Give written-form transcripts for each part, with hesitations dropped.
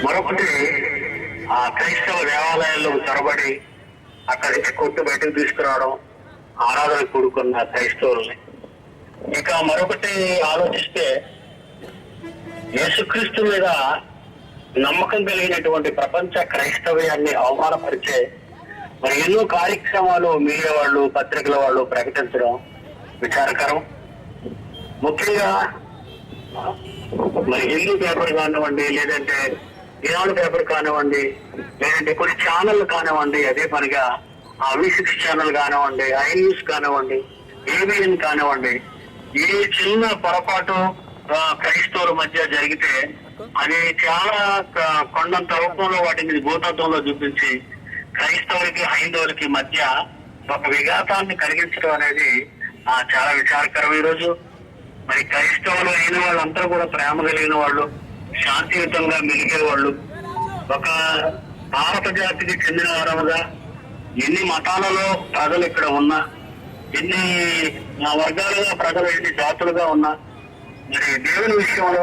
మరొకటి ఆ క్రైస్తవ దేవాలయాల్లో చొరబడి అక్కడి నుంచి కొట్టు బయటకు తీసుకురావడం, ఆరాధన కూడుకున్న క్రైస్తవుల్ని. ఇక మరొకటి ఆలోచిస్తే యేసుక్రీస్తు మీద నమ్మకం కలిగినటువంటి ప్రపంచ క్రైస్తవ్యాన్ని అవమానపరిచే మరి ఎన్నో కార్యక్రమాలు మీడియా వాళ్ళు, పత్రికల వాళ్ళు ప్రకటించడం విచారకరం. ముఖ్యంగా మరి హిందూ పేపర్ కానివ్వండి, లేదంటే ఈనాడు పేపర్ కానివ్వండి, లేదంటే కొన్ని ఛానళ్ళు కానివ్వండి, అదే పనిగా V6 ఛానల్ కానివ్వండి, iNews కానివ్వండి, ABN కానివ్వండి, ఏ చిన్న పొరపాటు క్రైస్తవుల మధ్య జరిగితే అది చాలా కొండంత రూపంలో వాటిని భూతత్వంలో చూపించి క్రైస్తవులకి హైందవులకి మధ్య ఒక విఘాతాన్ని కలిగించడం అనేది చాలా విచారకరం. ఈరోజు మరి క్రైస్తవులు అయిన వాళ్ళందరూ కూడా ప్రేమ కలిగిన వాళ్ళు, శాంతియుతంగా మెలిగే వాళ్ళు, ఒక భారత జాతికి చెందిన వారముగా ఎన్ని మతాలలో ప్రజలు ఇక్కడ ఉన్నా, ఎన్ని వర్గాలుగా ప్రజలు, ఎన్ని జాతులుగా ఉన్నా, మరి దేవుని విషయంలో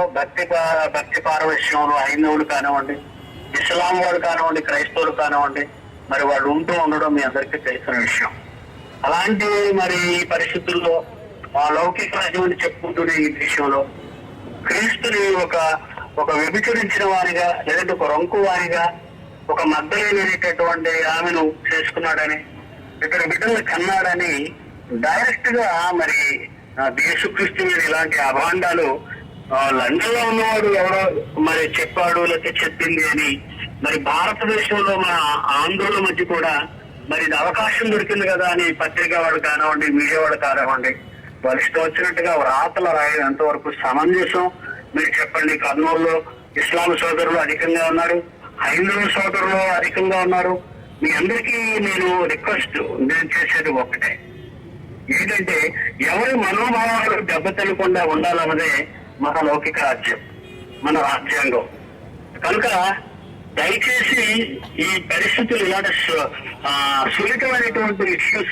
భక్తి పారవశ్యంలో హైందవులు కానివ్వండి, ఇస్లాం వాడు కానివ్వండి, క్రైస్తవులు కానివ్వండి, మరి వాళ్ళు ఉంటూ ఉండడం మీ అందరికీ తెలిసిన విషయం. అలాంటి మరి ఈ పరిస్థితుల్లో ఆ లౌకిక రాజ్యం చెప్పుకుంటున్న ఈ దేశంలో క్రీస్తుని ఒక వ్యభిచరించిన వారిగా, లేదంటే ఒక రొంకు వారిగా, ఒక మద్దలేనటువంటి ఆమెను చేసుకున్నాడని, ఇద్దరు బిడ్డలు కన్నాడని డైరెక్ట్ గా మరి యేసుక్రీస్తు మీద ఇలాంటి అభాండాలు లండన్ లో ఉన్నవాడు ఎవరో మరి చెప్పాడు, లేకపోతే చెప్పింది అని మరి భారతదేశంలో మన ఆందోళన మధ్య కూడా మరి ఇది అవకాశం దొరికింది కదా అని పత్రిక వాడు కానివ్వండి, మీడియా వాడు కానివ్వండి, వాళ్ళు ఇష్టం వచ్చినట్టుగా రాతలు రాయడం ఎంతవరకు సమంజసం మీరు చెప్పండి. కర్నూలులో ఇస్లాం సోదరులు అధికంగా ఉన్నారు, హైందవ సోదరులు అధికంగా ఉన్నారు. మీ అందరికీ నేను చేసేది ఒకటే, ఏంటంటే ఎవరి మనోభావాలు దెబ్బతినకుండా ఉండాలన్నదే మన లౌకిక రాజ్యం, మన రాజ్యాంగం. కనుక దయచేసి ఈ పరిస్థితులు ఇలాంటి సున్నితమైనటువంటి ఇష్యూస్